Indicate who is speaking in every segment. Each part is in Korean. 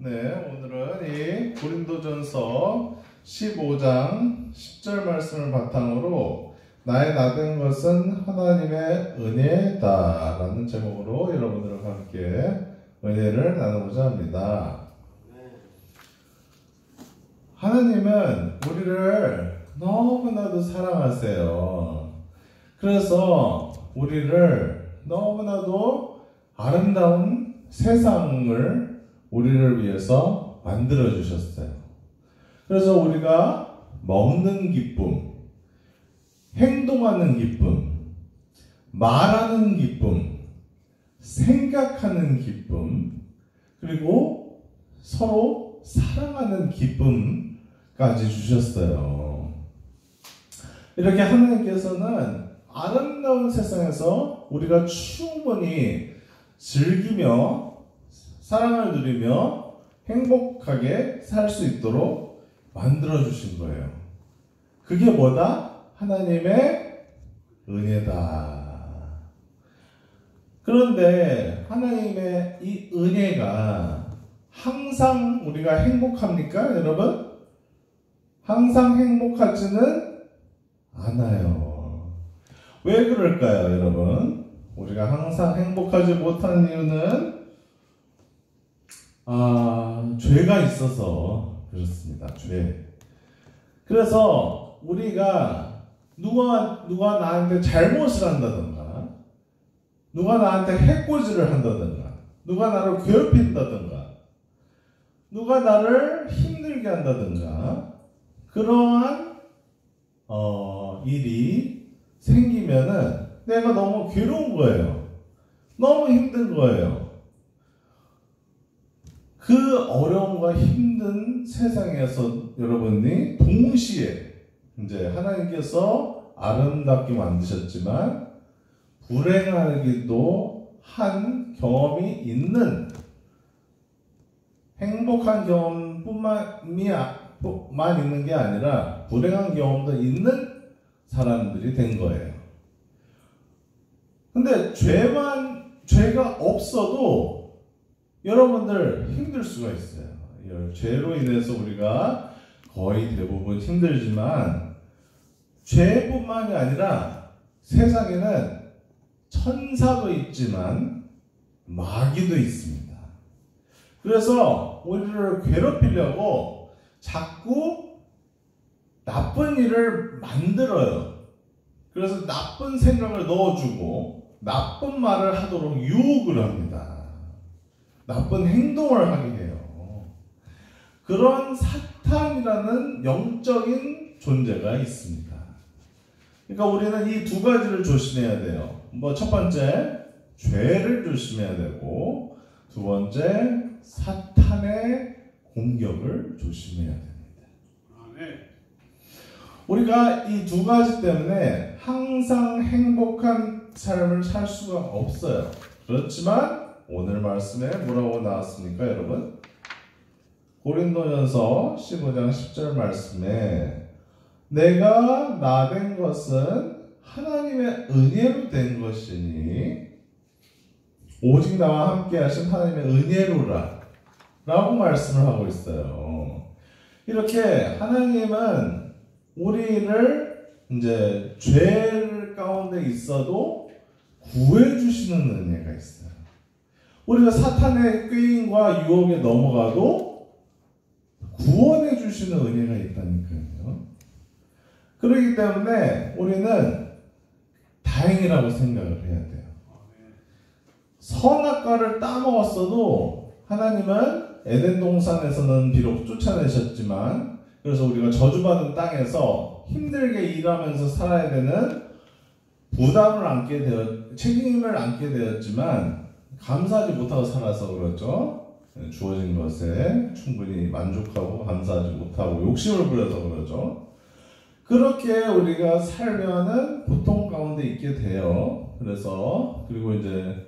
Speaker 1: 네, 오늘은 이 고린도전서 15장 10절 말씀을 바탕으로 나의 나된 것은 하나님의 은혜다 라는 제목으로 여러분들과 함께 은혜를 나누고자 합니다. 하나님은 우리를 너무나도 사랑하세요. 그래서 우리를 너무나도 아름다운 세상을 우리를 위해서 만들어 주셨어요. 그래서 우리가 먹는 기쁨, 행동하는 기쁨, 말하는 기쁨, 생각하는 기쁨, 그리고 서로 사랑하는 기쁨까지 주셨어요. 이렇게 하나님께서는 아름다운 세상에서 우리가 충분히 즐기며 사랑을 누리며 행복하게 살 수 있도록 만들어주신 거예요. 그게 뭐다? 하나님의 은혜다. 그런데 하나님의 이 은혜가 항상 우리가 행복합니까, 여러분? 항상 행복하지는 않아요. 왜 그럴까요, 여러분? 우리가 항상 행복하지 못하는 이유는 죄가 있어서 그렇습니다. 죄. 그래서 우리가 누가 나한테 잘못을 한다든가, 누가 나한테 해코지를 한다든가, 누가 나를 괴롭힌다든가, 누가 나를 힘들게 한다든가, 그러한 일이 생기면은 내가 너무 괴로운 거예요. 너무 힘든 거예요. 그 어려움과 힘든 세상에서 여러분이 동시에 이제 하나님께서 아름답게 만드셨지만 불행하기도 한 경험이 있는, 행복한 경험뿐만 있는 게 아니라 불행한 경험도 있는 사람들이 된 거예요. 근데 죄가 없어도 여러분들 힘들 수가 있어요. 죄로 인해서 우리가 거의 대부분 힘들지만 죄뿐만이 아니라 세상에는 천사도 있지만 마귀도 있습니다. 그래서 우리를 괴롭히려고 자꾸 나쁜 일을 만들어요. 그래서 나쁜 생각을 넣어주고 나쁜 말을 하도록 유혹을 합니다. 나쁜 행동을 하게 해요. 그런 사탄이라는 영적인 존재가 있습니다. 그러니까 우리는 이 두 가지를 조심해야 돼요. 첫 번째, 죄를 조심해야 되고, 두 번째, 사탄의 공격을 조심해야 됩니다. 우리가 이 두 가지 때문에 항상 행복한 삶을 살 수가 없어요. 그렇지만 오늘 말씀에 뭐라고 나왔습니까, 여러분? 고린도전서 15장 10절 말씀에 내가 나된 것은 하나님의 은혜로 된 것이니 오직 나와 함께 하신 하나님의 은혜로라 라고 말씀을 하고 있어요. 이렇게 하나님은 우리를 이제 죄 가운데 있어도 구해주시는 은혜가 있어요. 우리가 사탄의 꾀임과 유혹에 넘어가도 구원해 주시는 은혜가 있다니까요. 그렇기 때문에 우리는 다행이라고 생각을 해야 돼요. 선악과를 따먹었어도 하나님은 에덴 동산에서는 비록 쫓아내셨지만, 그래서 우리가 저주받은 땅에서 힘들게 일하면서 살아야 되는 책임을 안게 되었지만 감사하지 못하고 살아서 그렇죠. 주어진 것에 충분히 만족하고 감사하지 못하고 욕심을 부려서 그러죠. 그렇게 우리가 살면은 고통 가운데 있게 돼요. 그리고 이제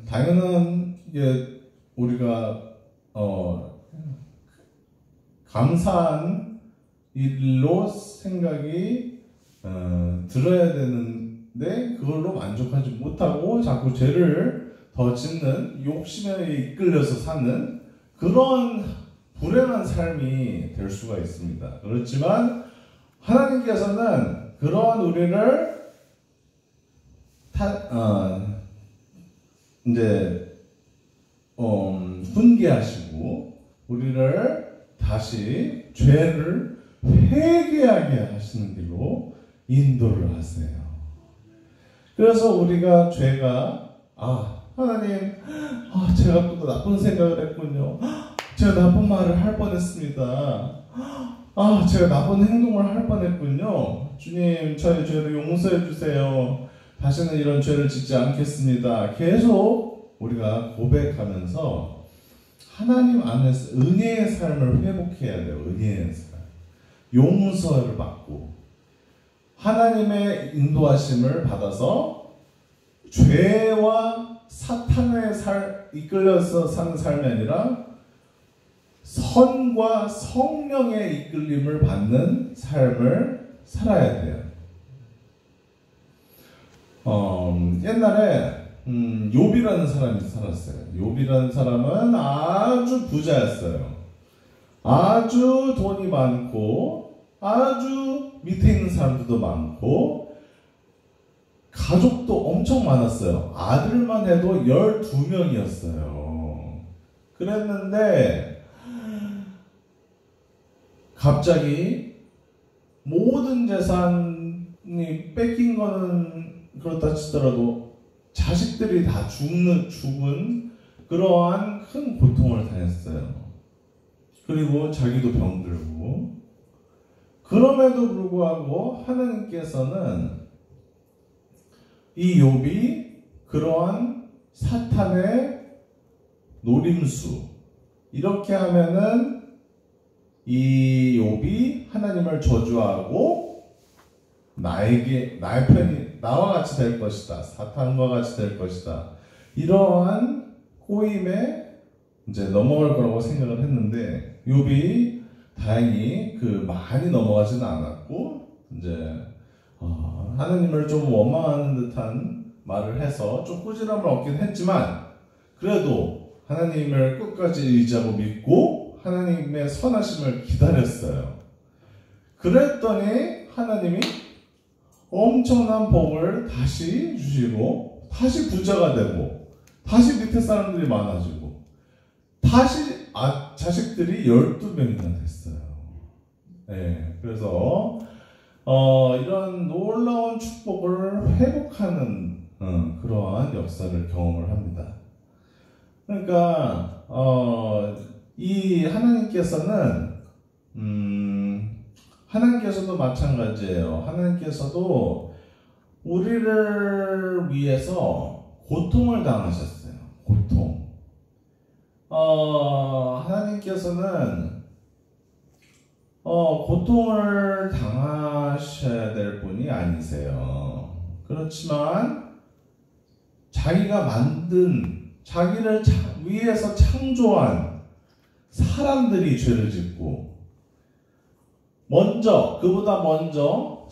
Speaker 1: 당연한 우리가 감사한 일로 생각이 들어야 되는데 그걸로 만족하지 못하고 자꾸 죄를 더 짓는 욕심에 이끌려서 사는 그런 불행한 삶이 될 수가 있습니다. 그렇지만 하나님께서는 그러한 우리를 훈계하시고 우리를 다시 죄를 회개하게 하시는 길로 인도를 하세요. 그래서 우리가 죄가 하나님, 제가 또 나쁜 생각을 했군요. 제가 나쁜 말을 할 뻔했습니다. 제가 나쁜 행동을 할 뻔했군요. 주님, 저의 죄를 용서해 주세요. 다시는 이런 죄를 짓지 않겠습니다. 계속 우리가 고백하면서 하나님 안에서 은혜의 삶을 회복해야 돼요. 은혜의 삶. 용서를 받고 하나님의 인도하심을 받아서 죄와 사탄에 이끌려서 사는 삶이 아니라 선과 성령의 이끌림을 받는 삶을 살아야 돼요. 옛날에 욥이라는 사람이 살았어요. 욥이라는 사람은 아주 부자였어요. 아주 돈이 많고 아주 밑에 있는 사람들도 많고 가족도 엄청 많았어요. 아들만 해도 12명이었어요. 그랬는데 갑자기 모든 재산이 뺏긴 거는 그렇다 치더라도 자식들이 다 죽은 그러한 큰 고통을 당했어요. 그리고 자기도 병들고. 그럼에도 불구하고 하나님께서는 이 욥이 그러한 사탄의 노림수, 이렇게 하면은 이 욥이 하나님을 저주하고 나와 같이 될 것이다. 사탄과 같이 될 것이다. 이러한 꼬임에 이제 넘어갈 거라고 생각을 했는데 욥이 다행히 많이 넘어가지는 않았고 이제 하나님을 좀 원망하는 듯한 말을 해서 좀 꾸지람을 얻긴 했지만 그래도 하나님을 끝까지 의지하고 믿고 하나님의 선하심을 기다렸어요. 그랬더니 하나님이 엄청난 복을 다시 주시고 다시 부자가 되고 다시 밑에 사람들이 많아지고 다시 자식들이 12명이나 됐어요. 네, 그래서 이런 놀라운 축복을 회복하는 그러한 역사를 경험을 합니다. 그러니까 이 하나님께서도 마찬가지예요. 하나님께서도 우리를 위해서 고통을 당하셨어요. 고통. 하나님께서는 고통을 당하셔야 될 분이 아니세요. 그렇지만 자기가 자기를 위해서 창조한 사람들이 죄를 짓고 그보다 먼저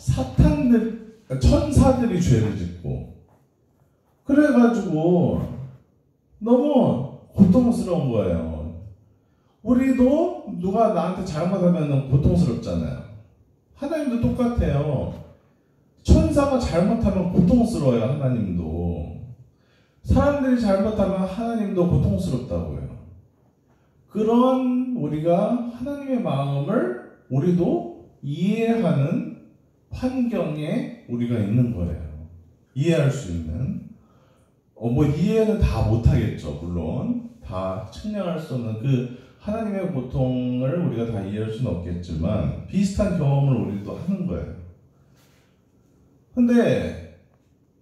Speaker 1: 천사들이 죄를 짓고 그래가지고 너무 고통스러운 거예요. 우리도 누가 나한테 잘못하면 고통스럽잖아요. 하나님도 똑같아요. 천사가 잘못하면 고통스러워요. 하나님도. 사람들이 잘못하면 하나님도 고통스럽다고요. 그런 우리가 하나님의 마음을 우리도 이해하는 환경에 우리가 있는 거예요. 이해할 수 있는. 이해는 다 못하겠죠. 물론 다 측량할 수 없는 하나님의 고통을 우리가 다 이해할 수는 없겠지만 비슷한 경험을 우리도 하는 거예요. 근데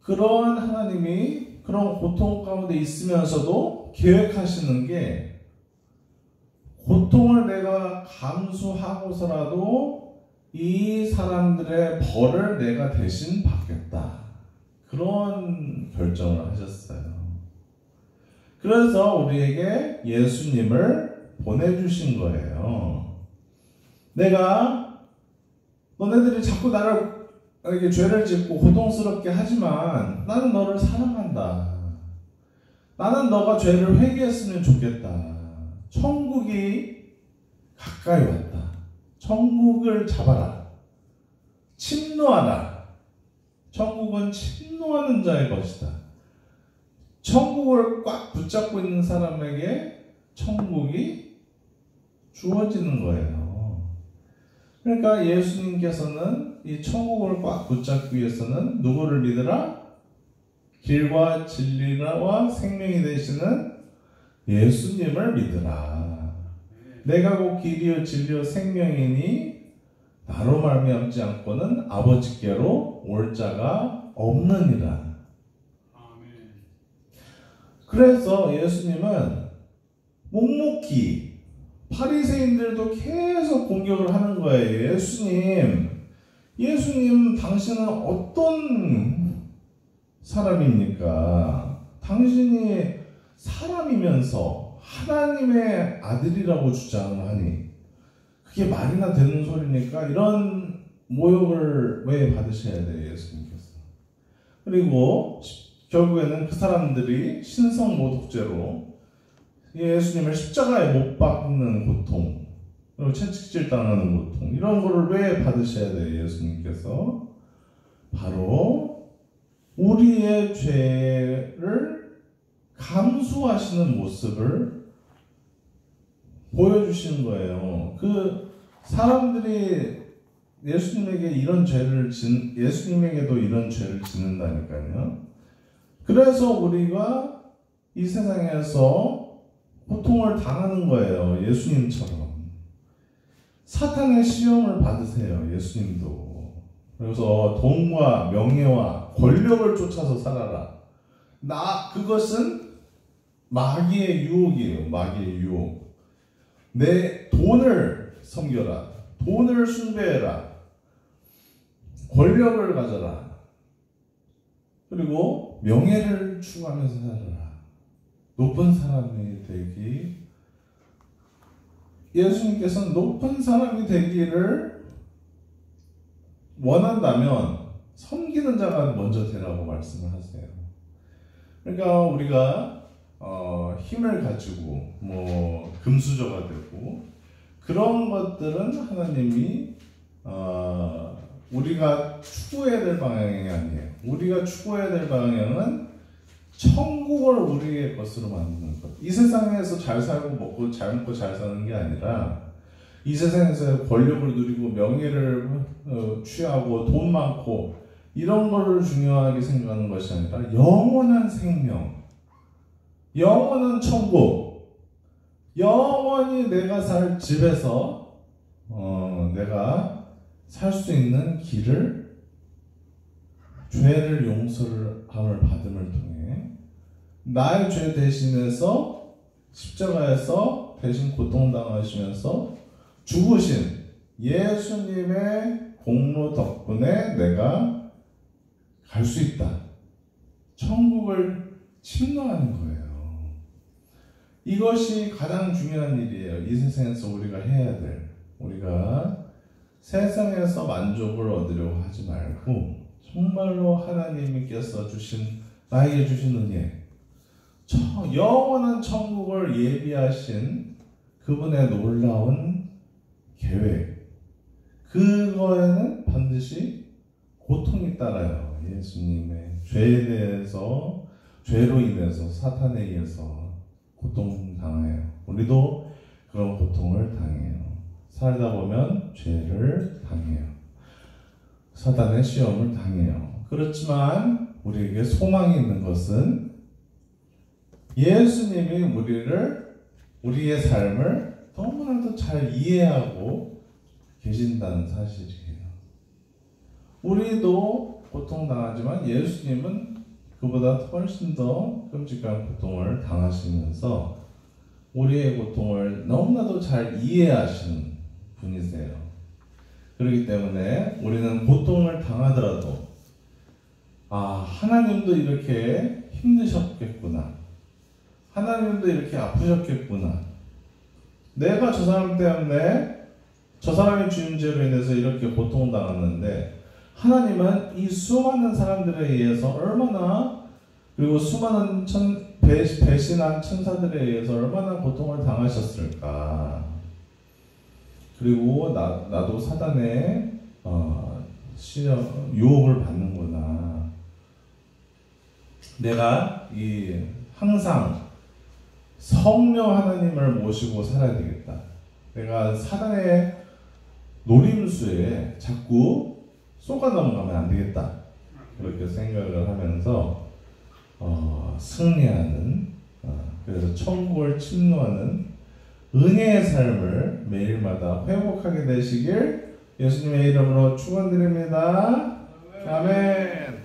Speaker 1: 그런 하나님이 그런 고통 가운데 있으면서도 계획하시는 게 고통을 내가 감수하고서라도 이 사람들의 벌을 내가 대신 받겠다. 그런 결정을 하셨어요. 그래서 우리에게 예수님을 보내주신 거예요. 너네들이 자꾸 나에게 죄를 짓고 고통스럽게 하지만 나는 너를 사랑한다. 나는 너가 죄를 회개했으면 좋겠다. 천국이 가까이 왔다. 천국을 잡아라. 침노하라. 천국은 침노하는 자의 것이다. 천국을 꽉 붙잡고 있는 사람에게 천국이 주어지는 거예요. 그러니까 예수님께서는 이 천국을 꽉 붙잡기 위해서는 누구를 믿으라? 길과 진리와 생명이 되시는 예수님을 믿으라. 내가 곧 길이요 진리요 생명이니 나로 말미암지 않고는 아버지께로 올 자가 없느니라. 그래서 예수님은 묵묵히 바리새인들도 계속 공격을 하는 거예요. 예수님 당신은 어떤 사람입니까? 당신이 사람이면서 하나님의 아들이라고 주장하니 그게 말이나 되는 소리니까 이런 모욕을 왜 받으셔야 돼요, 예수님께서? 그리고 결국에는 그 사람들이 신성모독죄로 예수님을 십자가에 못 박는 고통, 그리고 채찍질 당하는 고통, 이런 거를 왜 받으셔야 돼요, 예수님께서? 바로 우리의 죄를 감수하시는 모습을 보여주시는 거예요. 그 사람들이 예수님에게도 이런 죄를 짓는다니까요. 그래서 우리가 이 세상에서 고통을 당하는 거예요. 예수님처럼. 사탄의 시험을 받으세요. 예수님도. 그래서 돈과 명예와 권력을 쫓아서 살아라. 그것은 마귀의 유혹이에요. 마귀의 유혹. 내 돈을 섬겨라. 돈을 숭배해라. 권력을 가져라. 그리고 명예를 추구하면서 살아라. 높은 사람이 되기. 예수님께서는 높은 사람이 되기를 원한다면 섬기는 자가 먼저 되라고 말씀을 하세요. 그러니까 우리가 힘을 가지고 금수저가 되고 그런 것들은 하나님이 우리가 추구해야 될 방향이 아니에요. 우리가 추구해야 될 방향은 천국을 우리의 것으로 만드는 것. 이 세상에서 잘 살고 잘 먹고 잘 사는 게 아니라 이 세상에서 권력을 누리고 명예를 취하고 돈 많고 이런 거를 중요하게 생각하는 것이 아니라 영원한 생명, 영원한 천국, 영원히 내가 살 집에서 내가 살 수 있는 길을 죄를 용서함을 받음을 통해 나의 죄 대신해서 십자가에서 대신 고통당하시면서 죽으신 예수님의 공로 덕분에 내가 갈 수 있다. 천국을 침노하는 거예요. 이것이 가장 중요한 일이에요. 이 세상에서 우리가 해야 될. 우리가 세상에서 만족을 얻으려고 하지 말고 정말로 하나님께서 나에게 주신 은혜, 영원한 천국을 예비하신 그분의 놀라운 계획, 그거에는 반드시 고통이 따라요. 예수님의 죄에 대해서, 죄로 인해서 사탄에 의해서 고통당해요. 우리도 그런 고통을 당해요. 살다 보면 죄를 당해요. 사탄의 시험을 당해요. 그렇지만 우리에게 소망이 있는 것은 예수님이 우리의 삶을 너무나도 잘 이해하고 계신다는 사실이에요. 우리도 고통당하지만 예수님은 그보다 훨씬 더 끔찍한 고통을 당하시면서 우리의 고통을 너무나도 잘 이해하시는 분이세요. 그렇기 때문에 우리는 고통을 당하더라도 하나님도 이렇게 힘드셨겠구나. 하나님도 이렇게 아프셨겠구나. 내가 저 사람 때문에 저 사람의 지은 죄로 인해서 이렇게 고통당하는데 하나님은 이 수많은 사람들에 의해서 얼마나, 그리고 수많은 배신한 천사들에 의해서 얼마나 고통을 당하셨을까. 그리고 나도 사단의 유혹을 받는구나. 내가 항상 성령 하나님을 모시고 살아야 되겠다. 내가 사단의 노림수에 자꾸 쏘가 넘어가면 안 되겠다. 그렇게 생각을 하면서 승리하는, 그래서 천국을 침노하는 은혜의 삶을 매일마다 회복하게 되시길 예수님의 이름으로 축원드립니다. 아멘.